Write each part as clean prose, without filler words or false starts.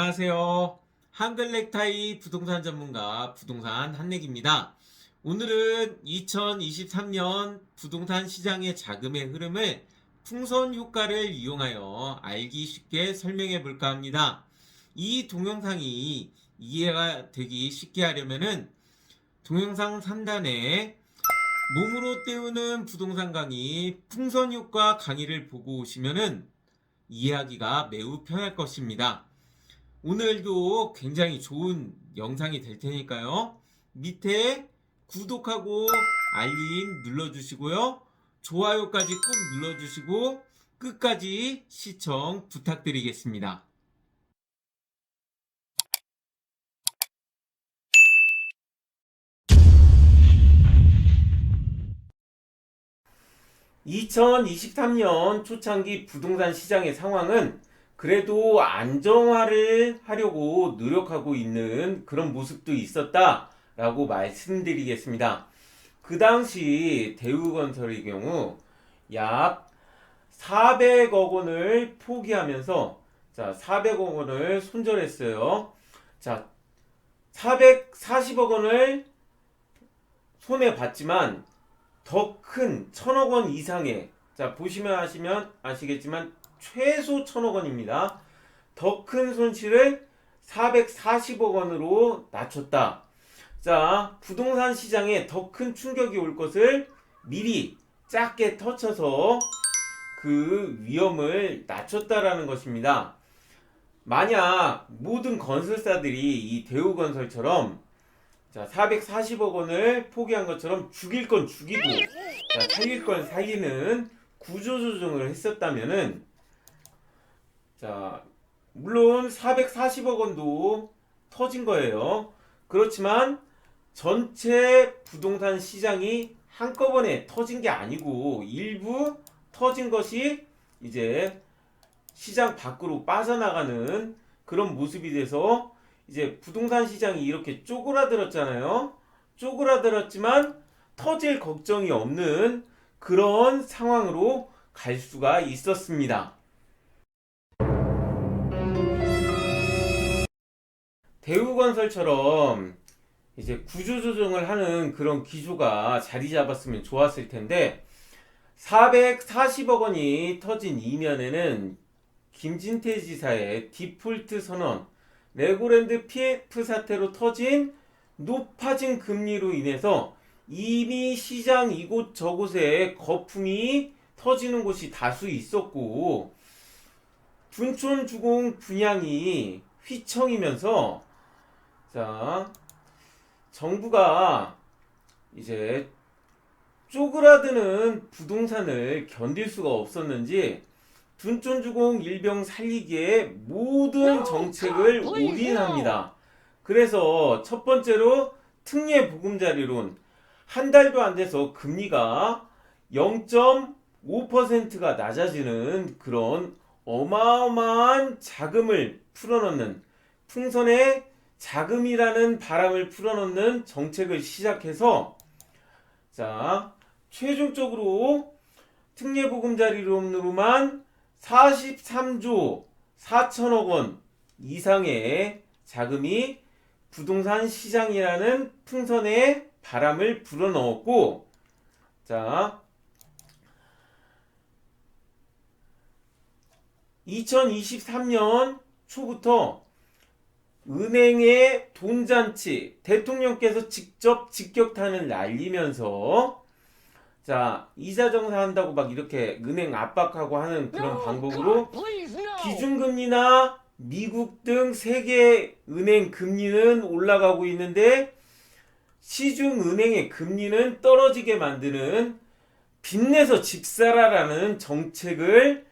안녕하세요. 한글넥타이 부동산 전문가 부동산 한내기입니다. 오늘은 2023년 부동산 시장의 자금의 흐름을 풍선 효과를 이용하여 알기 쉽게 설명해 볼까 합니다. 이 동영상이 이해가 되기 쉽게 하려면은 동영상 3단에 몸으로 때우는 부동산 강의 풍선 효과 강의를 보고 오시면은 이해하기가 매우 편할 것입니다. 오늘도 굉장히 좋은 영상이 될 테니까요. 밑에 구독하고 알림 눌러주시고요. 좋아요까지 꼭 눌러주시고 끝까지 시청 부탁드리겠습니다. 2023년 초창기 부동산 시장의 상황은 그래도 안정화를 하려고 노력하고 있는 그런 모습도 있었다라고 말씀드리겠습니다. 그 당시 대우건설의 경우 약 400억 원을 포기하면서 400억 원을 손절했어요. 자, 440억 원을 손해 봤지만 더 큰 1000억 원 이상의, 보시면 아시겠지만 최소 1000억 원입니다. 더 큰 손실을 440억 원으로 낮췄다. 부동산 시장에 더 큰 충격이 올 것을 미리 작게 터쳐서 그 위험을 낮췄다라는 것입니다. 만약 모든 건설사들이 이 대우건설처럼 440억 원을 포기한 것처럼 죽일 건 죽이고 살릴 건 살리는 구조조정을 했었다면은 물론 440억 원도 터진 거예요. 그렇지만 전체 부동산 시장이 한꺼번에 터진 게 아니고 일부 터진 것이 이제 시장 밖으로 빠져나가는 그런 모습이 돼서 이제 부동산 시장이 이렇게 쪼그라들었잖아요. 쪼그라들었지만 터질 걱정이 없는 그런 상황으로 갈 수가 있었습니다. 대우건설처럼 이제 구조조정을 하는 그런 기조가 자리 잡았으면 좋았을 텐데 440억 원이 터진 이면에는 김진태 지사의 디폴트 선언, 레고랜드 PF 사태로 터진 높아진 금리로 인해서 이미 시장 이곳저곳에 거품이 터지는 곳이 다수 있었고 둔촌 주공 분양이 휘청이면서 정부가 이제 쪼그라드는 부동산을 견딜 수가 없었는지 둔촌주공 일병 살리기에 모든 정책을 올인합니다. 그래서 첫 번째로 특례 보금자리론, 한 달도 안 돼서 금리가 0.5%가 낮아지는 그런 어마어마한 자금을 풀어넣는, 풍선에 자금이라는 바람을 풀어넣는 정책을 시작해서 최종적으로 특례보금자리론으로만 43조 4천억 원 이상의 자금이 부동산 시장이라는 풍선에 바람을 불어넣었고 2023년 초부터 은행의 돈잔치, 대통령께서 직접 직격탄을 날리면서 이자 정산한다고 막 이렇게 은행 압박하고 하는 그런 방법으로 기준금리나 미국 등 세계 은행 금리는 올라가고 있는데 시중은행의 금리는 떨어지게 만드는 빚내서 집 사라라는 정책을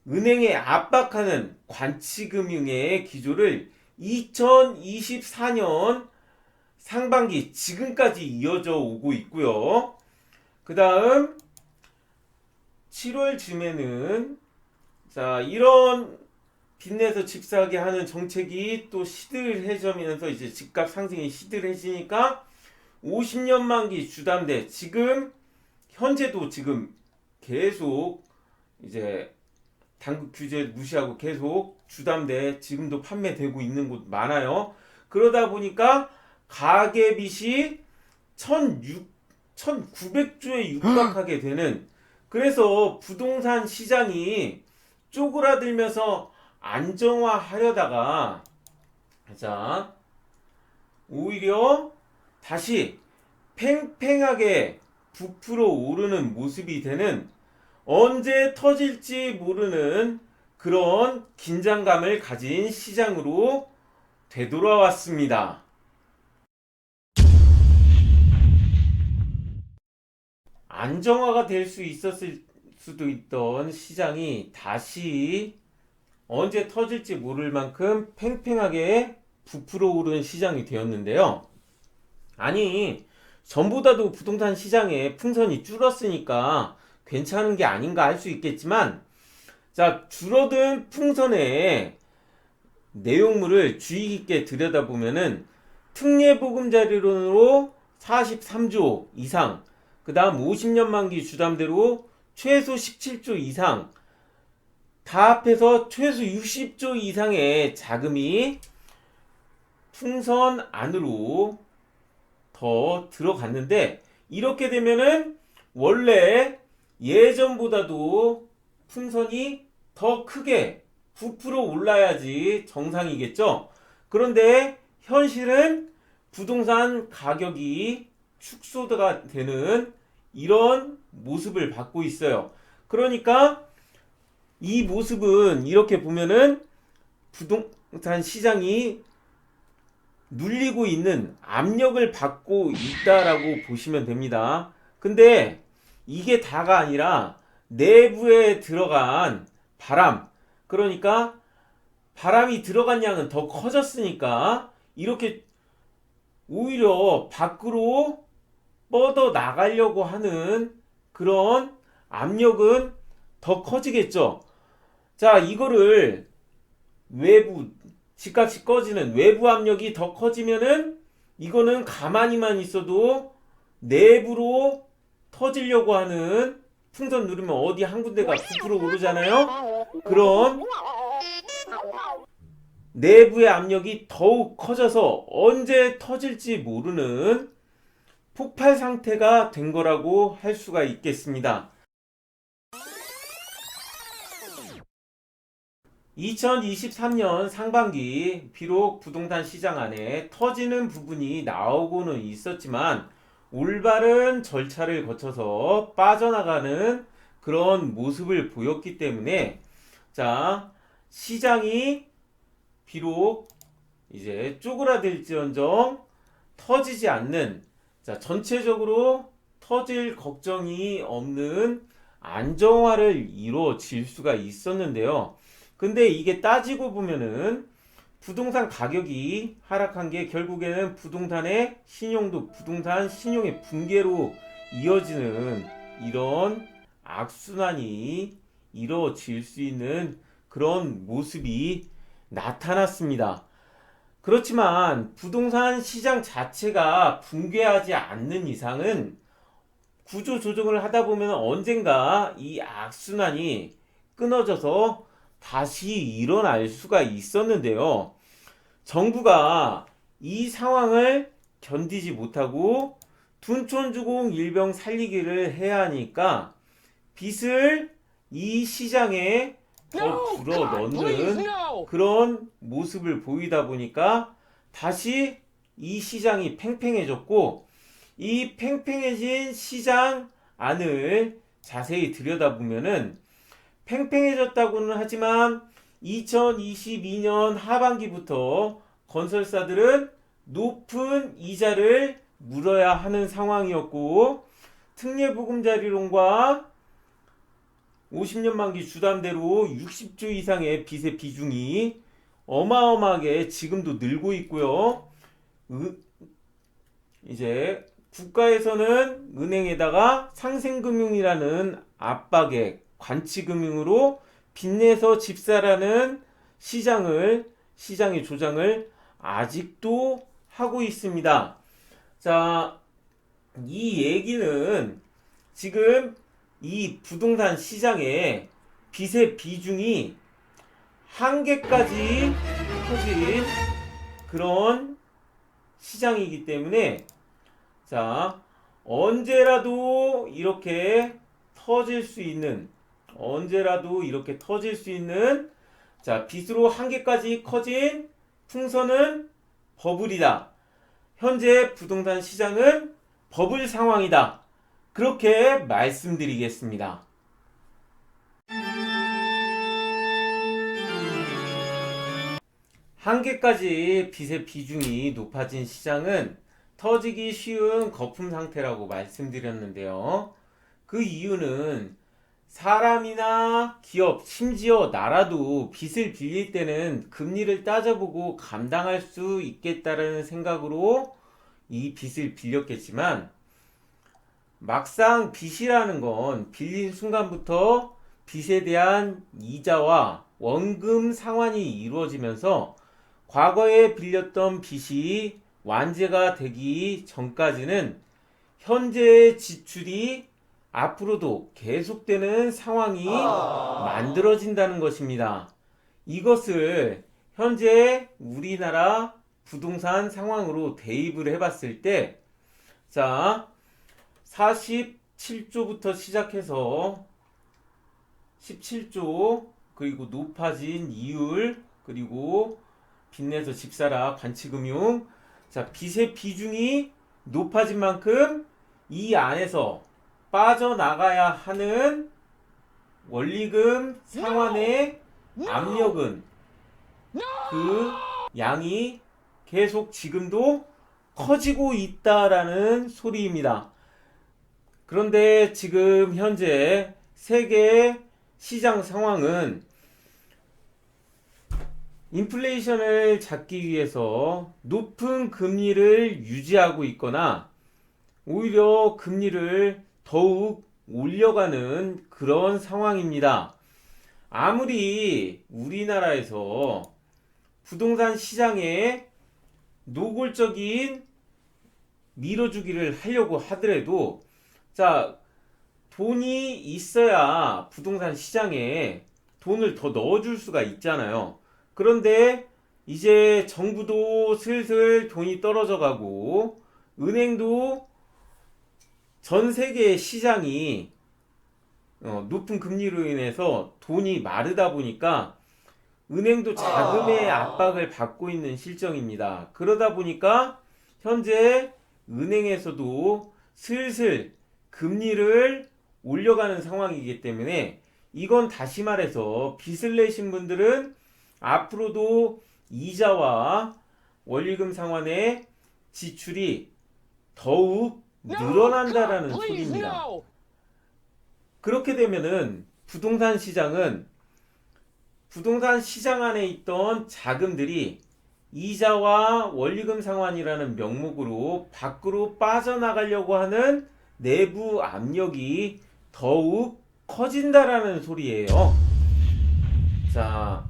은행에 압박하는 관치금융의 기조를 2024년 상반기 지금까지 이어져 오고 있고요. 그 다음 7월쯤에는 이런 빚내서 집 사게 하는 정책이 또 시들해지면서 이제 집값 상승이 시들해지니까 50년 만기 주담대 현재도 지금 계속 이제 당국 규제 무시하고 계속 주담대 지금도 판매되고 있는 곳 많아요. 그러다 보니까 가계빚이 1900조에 육박하게 되는, 그래서 부동산 시장이 쪼그라들면서 안정화하려다가 자 오히려 다시 팽팽하게 부풀어 오르는 모습이 되는, 언제 터질지 모르는 그런 긴장감을 가진 시장으로 되돌아왔습니다. 안정화가 될 수 있었을 수도 있던 시장이 다시 언제 터질지 모를 만큼 팽팽하게 부풀어 오른 시장이 되었는데요. 아니, 전보다도 부동산 시장의 풍선이 줄었으니까 괜찮은 게 아닌가 할 수 있겠지만, 자, 줄어든 풍선의 내용물을 주의 깊게 들여다보면은 특례보금자리론으로 43조 이상, 그 다음 50년 만기 주담대로 최소 17조 이상, 다 합해서 최소 60조 이상의 자금이 풍선 안으로 더 들어갔는데, 이렇게 되면은 원래 예전보다도 풍선이 더 크게 부풀어 올라야지 정상이겠죠. 그런데 현실은 부동산 가격이 축소가 되는 이런 모습을 받고 있어요. 그러니까 이 모습은 이렇게 보면은 부동산 시장이 눌리고 있는, 압력을 받고 있다라고 보시면 됩니다. 근데 이게 다가 아니라 내부에 들어간 바람, 그러니까 바람이 들어간 양은 더 커졌으니까 이렇게 오히려 밖으로 뻗어 나가려고 하는 그런 압력은 더 커지겠죠. 자, 이거를 외부, 집값이 꺼지는 외부 압력이 더 커지면은 이거는 가만히만 있어도 내부로 터지려고 하는, 풍선 누르면 어디 한 군데가 부풀어 오르잖아요. 그런 내부의 압력이 더욱 커져서 언제 터질지 모르는 폭발 상태가 된 거라고 할 수가 있겠습니다. 2023년 상반기 비록 부동산 시장 안에 터지는 부분이 나오고는 있었지만 올바른 절차를 거쳐서 빠져나가는 그런 모습을 보였기 때문에, 자, 시장이 비록 이제 쪼그라들지언정 터지지 않는, 자, 전체적으로 터질 걱정이 없는 안정화를 이루어질 수가 있었는데요. 근데 이게 따지고 보면은 부동산 가격이 하락한 게 결국에는 부동산 신용의 붕괴로 이어지는 이런 악순환이 이루어질 수 있는 그런 모습이 나타났습니다. 그렇지만 부동산 시장 자체가 붕괴하지 않는 이상은 구조 조정을 하다 보면 언젠가 이 악순환이 끊어져서 다시 일어날 수가 있었는데요. 정부가 이 상황을 견디지 못하고 둔촌주공 일병 살리기를 해야 하니까 빚을 이 시장에 더 불어 넣는 그런 모습을 보이다 보니까 다시 이 시장이 팽팽해졌고, 이 팽팽해진 시장 안을 자세히 들여다보면은 팽팽해졌다고는 하지만 2022년 하반기부터 건설사들은 높은 이자를 물어야 하는 상황이었고, 특례보금자리론과 50년 만기 주담대로 60조 이상의 빚의 비중이 어마어마하게 지금도 늘고 있고요. 이제 국가에서는 은행에다가 상생금융이라는 압박에 관치금융으로 빚내서 집사라는 시장의 조장을 아직도 하고 있습니다. 자, 이 얘기는 지금 이 부동산 시장에 빚의 비중이 한계까지 터진 그런 시장이기 때문에 자, 언제라도 이렇게 터질 수 있는 자, 빚으로 한계까지 커진 풍선은 버블이다. 현재 부동산 시장은 버블 상황이다. 그렇게 말씀드리겠습니다. 한계까지 빚의 비중이 높아진 시장은 터지기 쉬운 거품 상태라고 말씀드렸는데요. 그 이유는 사람이나 기업, 심지어 나라도 빚을 빌릴 때는 금리를 따져보고 감당할 수 있겠다는 생각으로 이 빚을 빌렸겠지만 막상 빚이라는 건 빌린 순간부터 빚에 대한 이자와 원금 상환이 이루어지면서 과거에 빌렸던 빚이 완제가 되기 전까지는 현재의 지출이 앞으로도 계속되는 상황이 만들어진다는 것입니다. 이것을 현재 우리나라 부동산 상황으로 대입을 해봤을 때, 자, 47조부터 시작해서 17조, 그리고 높아진 이율, 그리고 빚내서 집사라, 관치금융, 자, 빚의 비중이 높아진 만큼 이 안에서 빠져나가야 하는 원리금 상환의 압력은 그 양이 계속 지금도 커지고 있다라는 소리입니다. 그런데 지금 현재 세계 시장 상황은 인플레이션을 잡기 위해서 높은 금리를 유지하고 있거나 오히려 금리를 더욱 올려가는 그런 상황입니다. 아무리 우리나라에서 부동산 시장에 노골적인 밀어주기를 하려고 하더라도 자, 돈이 있어야 부동산 시장에 돈을 더 넣어줄 수가 있잖아요. 그런데 이제 정부도 슬슬 돈이 떨어져 가고 은행도 전 세계 시장이 높은 금리로 인해서 돈이 마르다 보니까 은행도 자금의 압박을 받고 있는 실정입니다. 그러다 보니까 현재 은행에서도 슬슬 금리를 올려가는 상황이기 때문에 이건 다시 말해서 빚을 내신 분들은 앞으로도 이자와 원리금 상환의 지출이 더욱 늘어난다라는 소리입니다. 그렇게 되면은 부동산 시장 안에 있던 자금들이 이자와 원리금 상환이라는 명목으로 밖으로 빠져나가려고 하는 내부 압력이 더욱 커진다라는 소리예요. 자,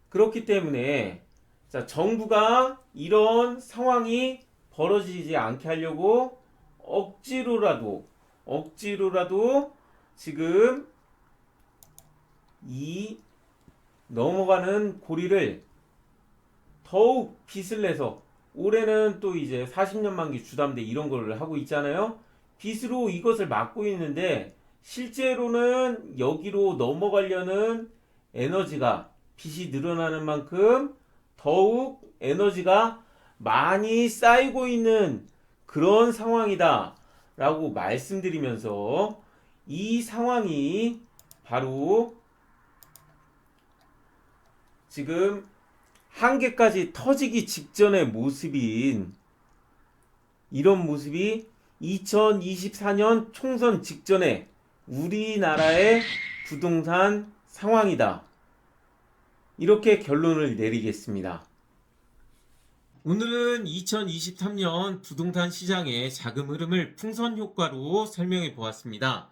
그렇기 때문에 자, 정부가 이런 상황이 벌어지지 않게 하려고 억지로라도 지금 이 넘어가는 고리를 더욱 빚을 내서 올해는 또 이제 40년 만기 주담대 이런 거를 하고 있잖아요. 빚으로 이것을 막고 있는데 실제로는 여기로 넘어가려는 에너지가 빚이 늘어나는 만큼 더욱 에너지가 많이 쌓이고 있는 그런 상황이다 라고 말씀드리면서 이 상황이 바로 지금 한계까지 터지기 직전의 모습인 이런 모습이 2024년 총선 직전에 우리나라의 부동산 상황이다. 이렇게 결론을 내리겠습니다. 오늘은 2023년 부동산 시장의 자금 흐름을 풍선 효과로 설명해 보았습니다.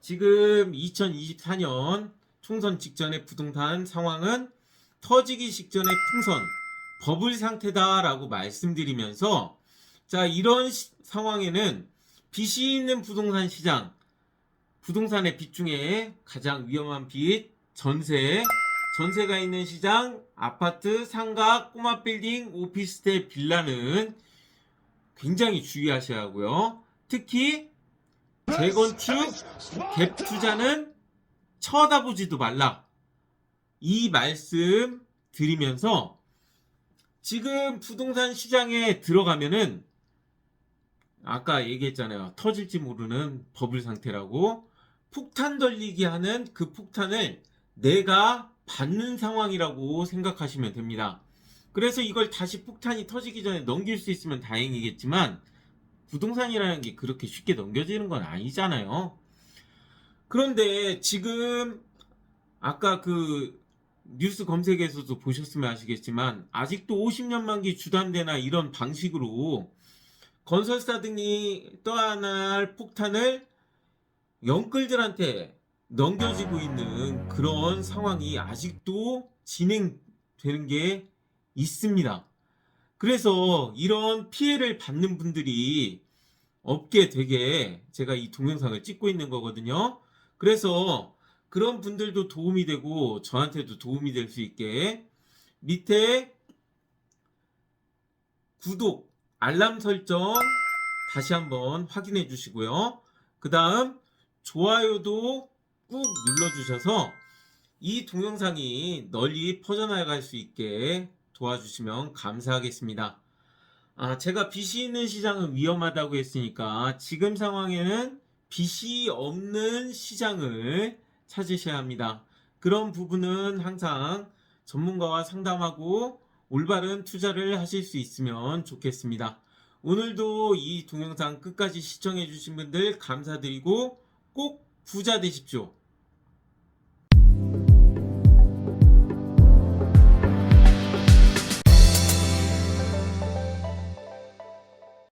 지금 2024년 총선 직전의 부동산 상황은 터지기 직전의 풍선, 버블 상태다라고 말씀드리면서 자, 이런 상황에는 빚이 있는 부동산 시장, 부동산의 빚 중에 가장 위험한 빚, 전세. 전세가 있는 시장, 아파트, 상가, 꼬마 빌딩, 오피스텔, 빌라는 굉장히 주의하셔야 하고요. 특히 재건축, 갭 투자는 쳐다보지도 말라. 이 말씀 드리면서 지금 부동산 시장에 들어가면은 아까 얘기했잖아요. 터질지 모르는 버블 상태라고. 폭탄 돌리기 하는 그 폭탄을 내가 받는 상황이라고 생각하시면 됩니다. 그래서 이걸 다시 폭탄이 터지기 전에 넘길 수 있으면 다행이겠지만 부동산이라는 게 그렇게 쉽게 넘겨지는 건 아니잖아요. 그런데 지금 아까 그 뉴스 검색에서도 보셨으면 아시겠지만 아직도 50년 만기 주담대나 이런 방식으로 건설사 등이 떠안을 폭탄을 영끌들한테 넘겨지고 있는 그런 상황이 아직도 진행되는 게 있습니다. 그래서 이런 피해를 받는 분들이 없게 되게 제가 이 동영상을 찍고 있는 거거든요. 그래서 그런 분들도 도움이 되고 저한테도 도움이 될 수 있게 밑에 구독, 알람 설정 다시 한번 확인해 주시고요. 그 다음 좋아요도 꾹 눌러주셔서 이 동영상이 널리 퍼져나갈 수 있게 도와주시면 감사하겠습니다. 제가 빚이 있는 시장은 위험하다고 했으니까 지금 상황에는 빚이 없는 시장을 찾으셔야 합니다. 그런 부분은 항상 전문가와 상담하고 올바른 투자를 하실 수 있으면 좋겠습니다. 오늘도 이 동영상 끝까지 시청해 주신 분들 감사드리고 꼭 부자 되십시오.